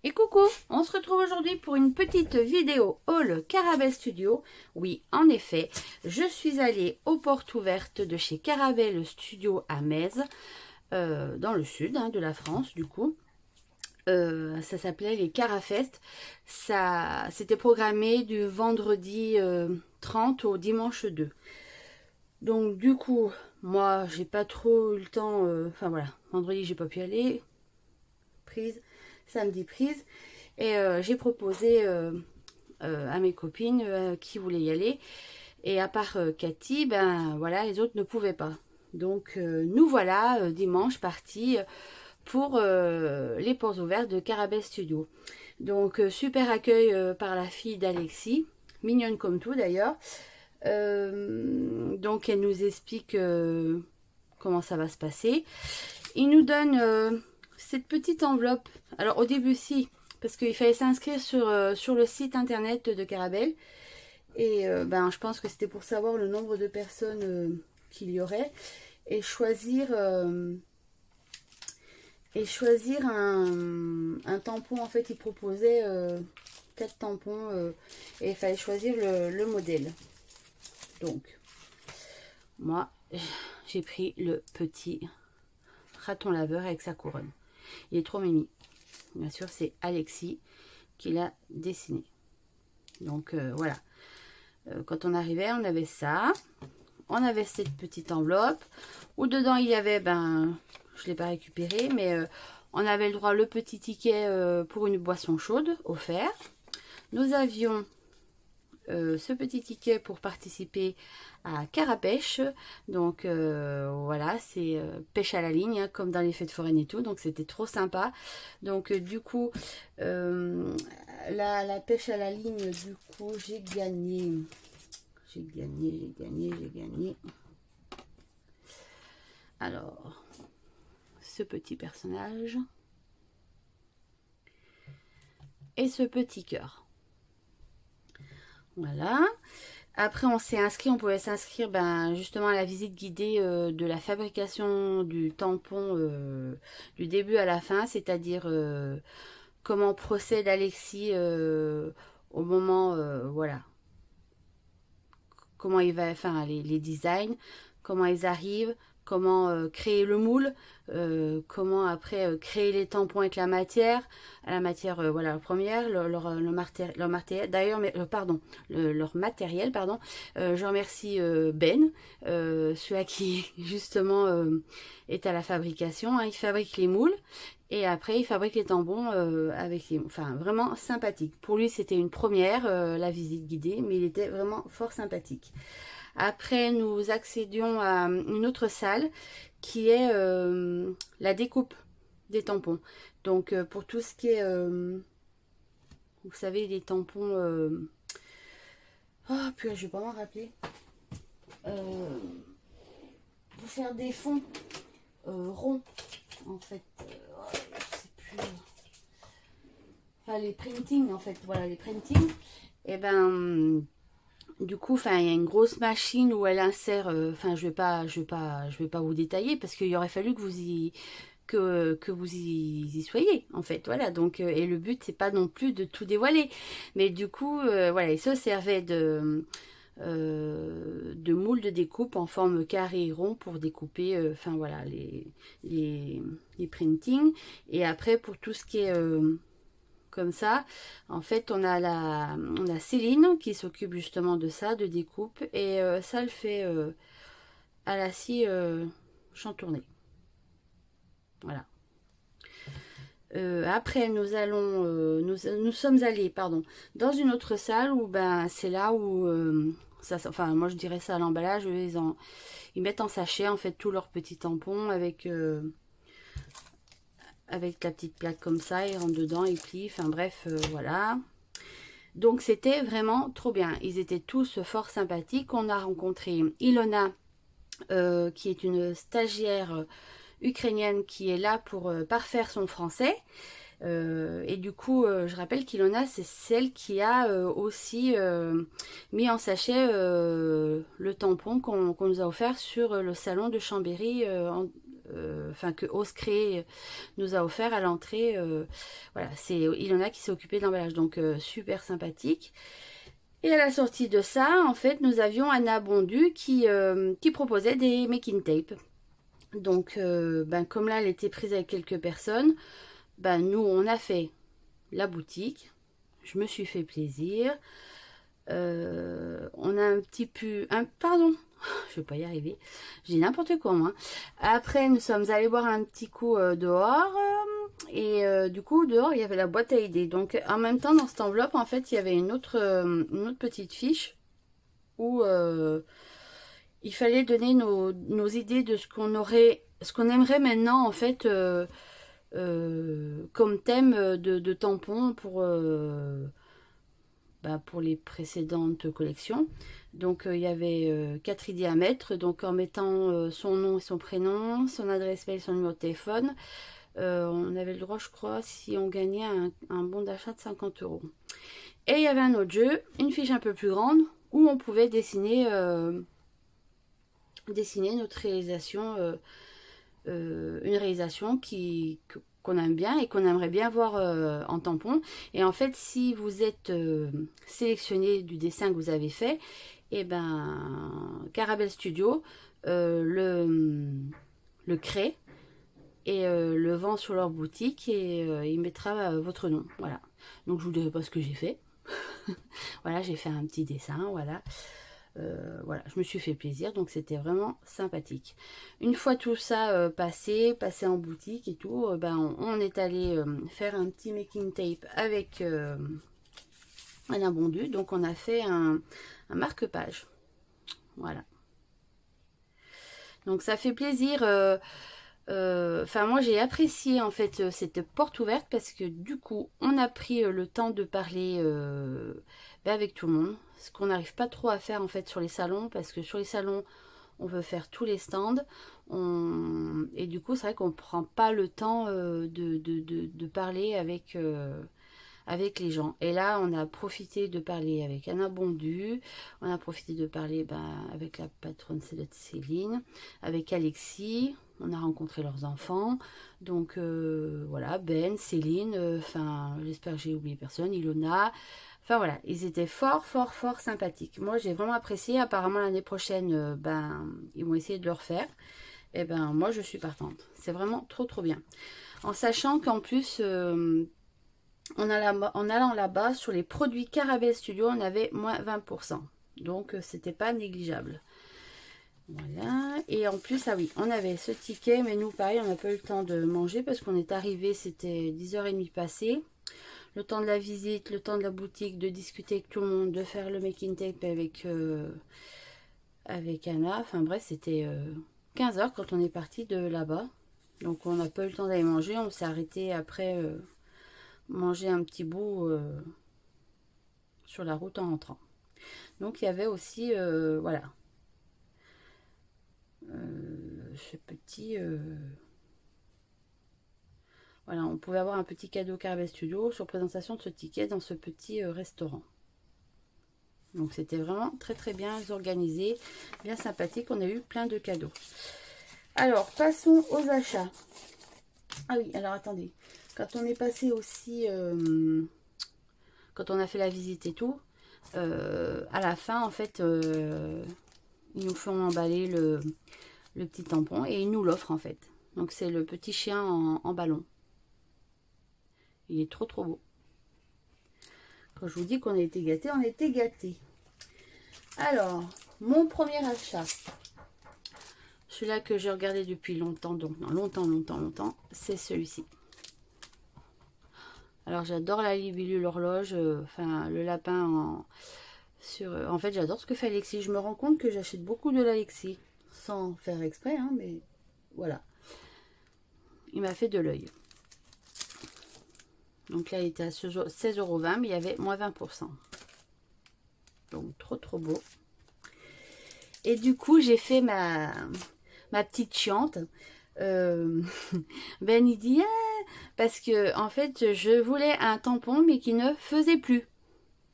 Et coucou, on se retrouve aujourd'hui pour une petite vidéo haul Caravelle Studio. Oui, en effet, je suis allée aux portes ouvertes de chez Caravelle Studio à Metz, dans le sud de la France du coup. Ça s'appelait les Carafest. Ça, c'était programmé du vendredi 30 au dimanche 2. Donc du coup, moi j'ai pas trop eu le temps, enfin voilà, vendredi j'ai pas pu aller, prise, samedi prise. Et j'ai proposé à mes copines qui voulaient y aller. Et à part Cathy, ben voilà, les autres ne pouvaient pas. Donc nous voilà dimanche partis pour les portes ouvertes de Caravelle Studio. Donc super accueil par la fille d'Alexis, mignonne comme tout d'ailleurs. Donc elle nous explique comment ça va se passer. Il nous donne cette petite enveloppe. Alors au début si, parce qu'il fallait s'inscrire sur le site internet de Caravelle. Et ben, je pense que c'était pour savoir le nombre de personnes qu'il y aurait. Et choisir un tampon. En fait, il proposait 4 tampons et il fallait choisir le modèle. Donc, moi, j'ai pris le petit raton laveur avec sa couronne. Il est trop mimi. Bien sûr, c'est Alexis qui l'a dessiné. Donc, voilà. Quand on arrivait, on avait ça. On avait cette petite enveloppe où dedans il y avait, ben, je ne l'ai pas récupéré, mais on avait le droit le petit ticket pour une boisson chaude offert. Nous avions ce petit ticket pour participer à Carapêche. Donc voilà, c'est pêche à la ligne, comme dans les fêtes foraines et tout. Donc c'était trop sympa. Donc du coup, la pêche à la ligne, du coup, j'ai gagné. J'ai gagné. Alors, ce petit personnage et ce petit cœur. Voilà. Après, on s'est inscrit, on pouvait s'inscrire ben, justement à la visite guidée de la fabrication du tampon du début à la fin, c'est-à-dire comment procède Alexis au moment, voilà, comment il va, enfin les designs, comment ils arrivent, comment créer le moule, comment après créer les tampons avec la matière voilà, la première, leur matériel, d'ailleurs, pardon, leur matériel, pardon. Je remercie Ben, celui à qui justement est à la fabrication, il fabrique les moules. Et après, il fabrique les tampons avec les... Enfin, vraiment sympathique. Pour lui, c'était une première, la visite guidée, mais il était vraiment fort sympathique. Après, nous accédions à une autre salle qui est la découpe des tampons. Donc, pour tout ce qui est... vous savez, les tampons... Oh, puis je vais pas m'en rappeler. Pour faire des fonds ronds, en fait. Enfin, les printing en fait, voilà, les printing. Et ben du coup, enfin, il y a une grosse machine où elle insère, enfin, je vais pas vous détailler parce qu'il aurait fallu que vous y soyez en fait, voilà. Donc et le but c'est pas non plus de tout dévoiler, mais du coup voilà, il se servait de moules de découpe en forme carré et rond pour découper, enfin voilà, les printing. Et après, pour tout ce qui est comme ça, en fait, on a Céline qui s'occupe justement de ça, de découpe, et ça le fait à la scie chantournée. Voilà. Après, nous sommes allés, pardon, dans une autre salle où ben c'est là où ça, enfin moi je dirais ça à l'emballage, ils mettent en sachet en fait tous leurs petits tampons avec la petite plaque comme ça, ils rentrent dedans, ils plient, enfin bref, voilà. Donc c'était vraiment trop bien. Ils étaient tous fort sympathiques. On a rencontré Ilona, qui est une stagiaire ukrainienne qui est là pour parfaire son français. Et du coup, je rappelle qu'Ilona, c'est celle qui a aussi mis en sachet le tampon qu'on nous a offert sur le salon de Chambéry enfin que Ose Créer nous a offert à l'entrée. Voilà, c'est Ilona qui s'est occupée de l'emballage, donc super sympathique. Et à la sortie de ça, en fait, nous avions Anna Bondu qui proposait des making tape. Donc, ben, comme là, elle était prise avec quelques personnes, ben, nous, on a fait la boutique. Je me suis fait plaisir. On a un petit peu... pardon, je vais pas y arriver. J'ai n'importe quoi, moi. Après, nous sommes allés boire un petit coup dehors. Et du coup, dehors, il y avait la boîte à idées. Donc, en même temps, dans cette enveloppe, en fait, il y avait une autre petite fiche où il fallait donner nos idées de ce qu'on aurait, ce qu'on aimerait maintenant, en fait, comme thème de tampons pour les précédentes collections. Donc, il y avait 4 idées à mettre. Donc, en mettant son nom et son prénom, son adresse mail, son numéro de téléphone. On avait le droit, je crois, si on gagnait un bon d'achat de 50 €. Et il y avait un autre jeu, une fiche un peu plus grande, où on pouvait dessiner notre réalisation, une réalisation qu'on aime bien et qu'on aimerait bien voir en tampon. Et en fait, si vous êtes sélectionné du dessin que vous avez fait, et ben Carabel Studio le crée et le vend sur leur boutique et il mettra votre nom. Voilà. Donc je vous dirai pas ce que j'ai fait. Voilà, j'ai fait un petit dessin, voilà. Voilà, je me suis fait plaisir, donc c'était vraiment sympathique. Une fois tout ça passé en boutique et tout, ben on est allé faire un petit making tape avec Alain Bondu. Donc on a fait un marque-page. Voilà. Donc ça fait plaisir. Enfin moi j'ai apprécié en fait cette porte ouverte parce que du coup on a pris le temps de parler avec tout le monde, ce qu'on n'arrive pas trop à faire en fait sur les salons, parce que sur les salons on veut faire tous les stands et du coup c'est vrai qu'on prend pas le temps de parler avec les gens. Et là on a profité de parler avec Anna Bondu, on a profité de parler avec la patronne Céline, avec Alexis. On a rencontré leurs enfants, donc voilà, Ben, Céline, enfin j'espère que j'ai oublié personne, Ilona, enfin voilà, ils étaient fort sympathiques. Moi j'ai vraiment apprécié. Apparemment l'année prochaine, ils vont essayer de le refaire. Et ben moi je suis partante, c'est vraiment trop bien. En sachant qu'en plus, en allant là-bas, sur les produits Carabel Studio, on avait moins 20%, donc c'était pas négligeable. Voilà, et en plus, ah oui, on avait ce ticket, mais nous, pareil, on n'a pas eu le temps de manger parce qu'on est arrivé, c'était 10h30 passé. Le temps de la visite, le temps de la boutique, de discuter avec tout le monde, de faire le making tape avec Anna. Enfin bref, c'était 15h quand on est parti de là-bas. Donc on n'a pas eu le temps d'aller manger, on s'est arrêté après manger un petit bout sur la route en rentrant. Donc il y avait aussi, voilà, ce petit voilà, on pouvait avoir un petit cadeau Carabel Studio sur présentation de ce ticket dans ce petit restaurant. Donc c'était vraiment très bien organisé, bien sympathique. On a eu plein de cadeaux. Alors passons aux achats. Ah oui, alors attendez, quand on est passé aussi quand on a fait la visite et tout, à la fin en fait ils nous font emballer le petit tampon et ils nous l'offrent en fait. Donc c'est le petit chien en ballon. Il est trop beau. Quand je vous dis qu'on a été gâtés, on a été gâtés. Alors, mon premier achat, celui-là que j'ai regardé depuis longtemps, donc non, longtemps, c'est celui-ci. Alors j'adore la libellule horloge, enfin le lapin en fait j'adore ce que fait Alexis. Je me rends compte que j'achète beaucoup de l'Alexis, sans faire exprès, hein, mais voilà. Il m'a fait de l'œil. Donc là il était à 16,20 €, mais il y avait moins 20%. Donc trop beau. Et du coup j'ai fait ma petite chiante. Ben il dit parce que en fait je voulais un tampon mais qui ne faisait plus.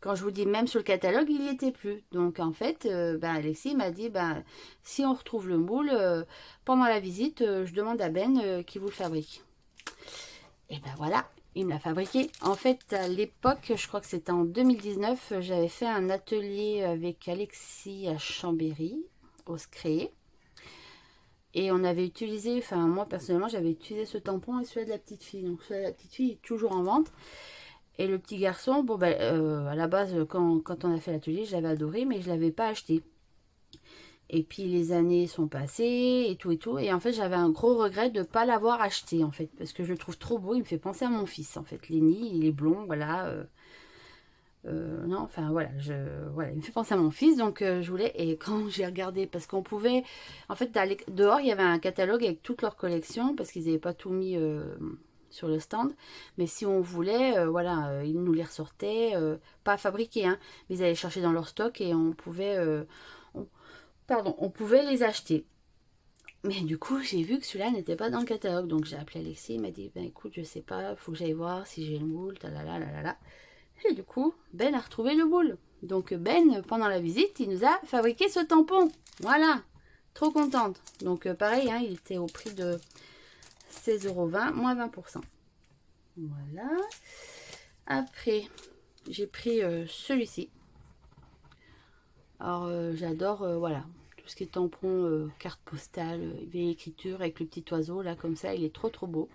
Quand je vous dis même sur le catalogue, il n'y était plus. Donc en fait, Alexis m'a dit, si on retrouve le moule, pendant la visite, je demande à Ben qui vous le fabrique. Et ben voilà, il me l'a fabriqué. En fait, à l'époque, je crois que c'était en 2019, j'avais fait un atelier avec Alexis à Chambéry, au Scré. Et on avait utilisé, enfin moi personnellement, j'avais utilisé ce tampon et celui de la petite fille. Donc celui de la petite fille est toujours en vente. Et le petit garçon, à la base, quand on a fait l'atelier, je l'avais adoré, mais je ne l'avais pas acheté. Et puis les années sont passées et tout et tout. Et en fait, j'avais un gros regret de ne pas l'avoir acheté, en fait. Parce que je le trouve trop beau, il me fait penser à mon fils, en fait. Lenny, il est blond, voilà. Non, enfin voilà, voilà, il me fait penser à mon fils, donc je voulais, et quand j'ai regardé, parce qu'on pouvait, en fait, dehors, il y avait un catalogue avec toute leur collection, parce qu'ils n'avaient pas tout mis sur le stand, mais si on voulait, voilà, ils nous les ressortaient, pas fabriqués, hein, mais ils allaient chercher dans leur stock, et on pouvait, on pouvait les acheter. Mais du coup, j'ai vu que celui-là n'était pas dans le catalogue, donc j'ai appelé Alexis, il m'a dit, écoute, je sais pas, faut que j'aille voir si j'ai le moule, talalala. Et du coup, Ben a retrouvé le moule. Donc Ben, pendant la visite, il nous a fabriqué ce tampon. Voilà, trop contente. Donc pareil, hein, il était au prix de 16,20 €, moins 20%. Voilà. Après, j'ai pris celui-ci. Alors, j'adore, voilà, tout ce qui est tampon, carte postale, vieille écriture avec le petit oiseau, là, comme ça. Il est trop, trop beau.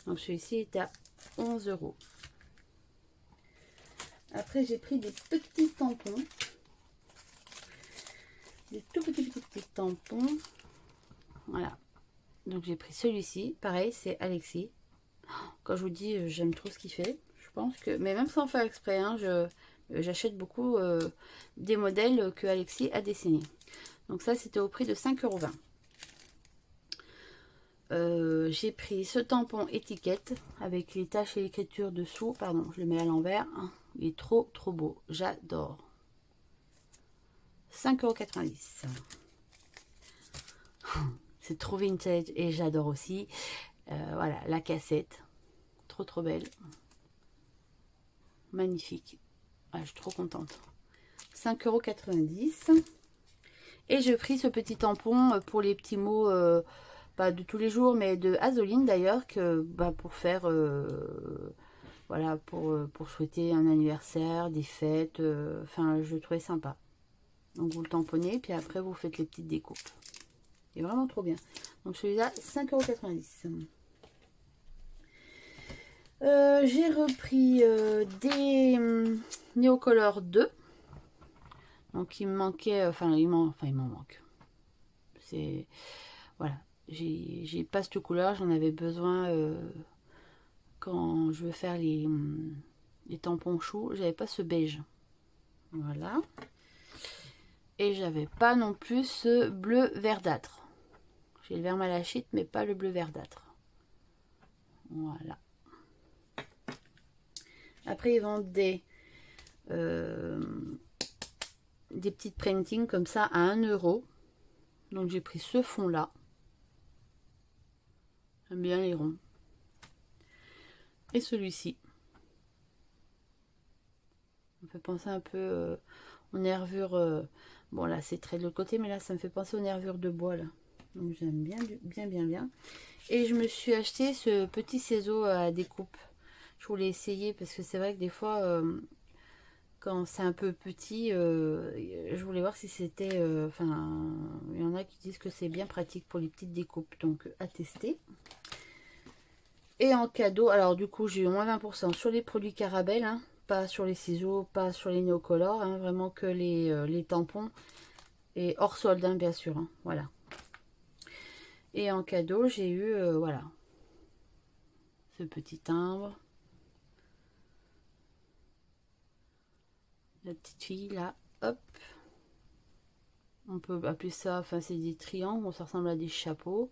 Donc, celui-ci est à 11 €. Après, j'ai pris des petits tampons. Des tout petits tampons. Voilà. Donc, j'ai pris celui-ci. Pareil, c'est Alexis. Quand je vous dis, j'aime trop ce qu'il fait. Je pense que... Mais même sans faire exprès, hein, j'achète beaucoup des modèles que Alexis a dessinés. Donc ça, c'était au prix de 5,20 €. J'ai pris ce tampon étiquette avec les taches et l'écriture dessous. Pardon, je le mets à l'envers. Il est trop trop beau, j'adore. 5,90 €. C'est trop vintage et j'adore aussi. Voilà, la cassette. Trop trop belle. Magnifique. Ah, je suis trop contente. 5,90 €. Et j'ai pris ce petit tampon pour les petits mots, pas de tous les jours, mais de Azoline d'ailleurs, que pour faire... voilà, pour souhaiter un anniversaire, des fêtes, enfin, je trouvais sympa. Donc, vous le tamponnez, puis après, vous faites les petites découpes. C'est vraiment trop bien. Donc, celui-là, 5,90 €. J'ai repris des Neocolor 2. Donc, il me manquait, il m'en manque. C'est, voilà, j'ai pas cette couleur, j'en avais besoin... quand je veux faire les tampons choux, j'avais pas ce beige. Voilà. Et j'avais pas non plus ce bleu verdâtre. J'ai le vert malachite, mais pas le bleu verdâtre. Voilà. Après, ils vendent des petites printings comme ça à 1 €. Donc, j'ai pris ce fond-là. J'aime bien les ronds. Et celui-ci. On fait penser un peu aux nervures. Bon, là, c'est très de l'autre côté, mais là, ça me fait penser aux nervures de bois, là. Donc, j'aime bien, bien. Et je me suis acheté ce petit ciseau à découpe. Je voulais essayer parce que c'est vrai que des fois, quand c'est un peu petit, je voulais voir si c'était... il y en a qui disent que c'est bien pratique pour les petites découpes. Donc, à tester. Et en cadeau, alors du coup, j'ai eu moins 20% sur les produits Carabelle, hein, pas sur les ciseaux, pas sur les Neocolor, hein, vraiment que les tampons. Et hors solde, hein, bien sûr. Hein, voilà. Et en cadeau, j'ai eu, voilà, ce petit timbre. La petite fille, là, hop. On peut appeler ça, enfin, c'est des triangles, ça ressemble à des chapeaux.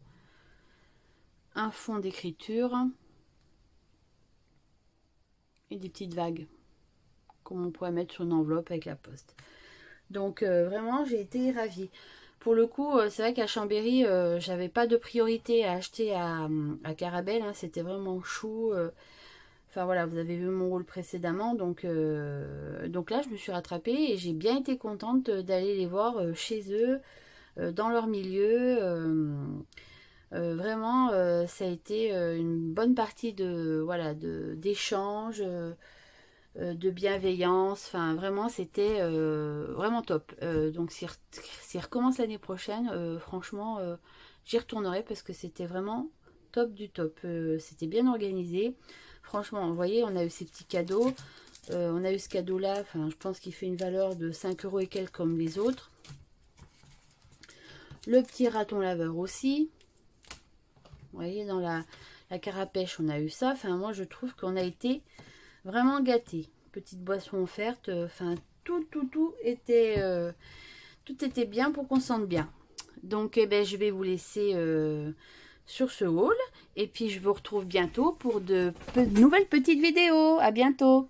Un fond d'écriture. Et des petites vagues. Comme on pourrait mettre sur une enveloppe avec la poste. Donc, vraiment, j'ai été ravie. Pour le coup, c'est vrai qu'à Chambéry, j'avais pas de priorité à acheter à Carabelle. Hein, c'était vraiment chou. Enfin voilà, vous avez vu mon haul précédemment, donc là je me suis rattrapée et j'ai bien été contente d'aller les voir chez eux, dans leur milieu. Vraiment, ça a été une bonne partie de voilà d'échange, de bienveillance. Enfin vraiment, c'était vraiment top. Donc s'ils recommencent l'année prochaine, franchement, j'y retournerai parce que c'était vraiment top du top. C'était bien organisé. Franchement, vous voyez, on a eu ces petits cadeaux. On a eu ce cadeau-là, enfin, je pense qu'il fait une valeur de 5 € et quelques comme les autres. Le petit raton laveur aussi. Vous voyez, dans la carapèche, on a eu ça. Enfin, moi, je trouve qu'on a été vraiment gâtés. Petite boisson offerte. Enfin, tout était bien pour qu'on sente bien. Donc, eh ben, je vais vous laisser sur ce haul. Et puis, je vous retrouve bientôt pour de nouvelles petites vidéos. À bientôt!